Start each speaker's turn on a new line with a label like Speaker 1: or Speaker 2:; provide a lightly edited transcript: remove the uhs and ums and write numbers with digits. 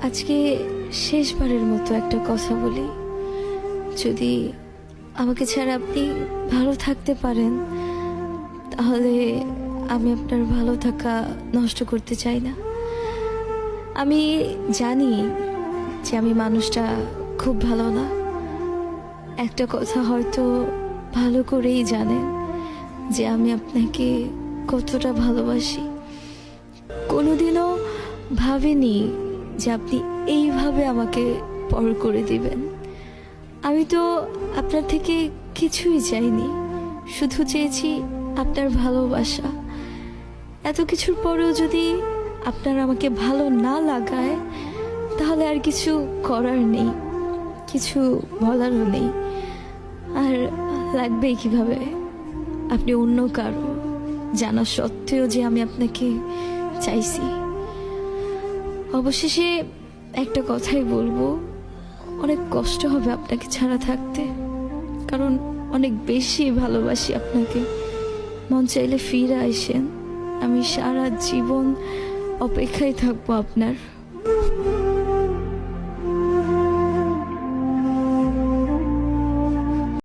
Speaker 1: আজকে শেষবারের মতো একটা কথা বলি, যদি আমাকে ছাড়া আপনি ভালো থাকতে পারেন তাহলে আমি আপনার ভালো থাকা নষ্ট করতে চাই না। আমি জানি যে আমি মানুষটা খুব ভালো না, একটা কথা হয়তো ভালো করেই জানেন যে আমি আপনাকে কতটা ভালোবাসি। কোনোদিনও ভাবিনি যে আপনি এইভাবে আমাকে পর করে দিবেন। আমি তো আপনার থেকে কিছুই চাইনি, শুধু চেয়েছি আপনার ভালোবাসা। এত কিছুর পরেও যদি আপনার আমাকে ভালো না লাগায় তাহলে আর কিছু করার নেই, কিছু বলারও নেই। আর লাগবেই কিভাবে আপনি অন্য কারো জানা সত্ত্বেও যে আমি আপনাকে চাইছি। অবশেষে একটা কথাই বলবো, অনেক কষ্ট হবে আপনাকে ছাড়া থাকতে, কারণ অনেক বেশি ভালোবাসি আপনাকে। মন চাইলে ফিরে আসেন, আমি সারা জীবন অপেক্ষায় থাকবো আপনার।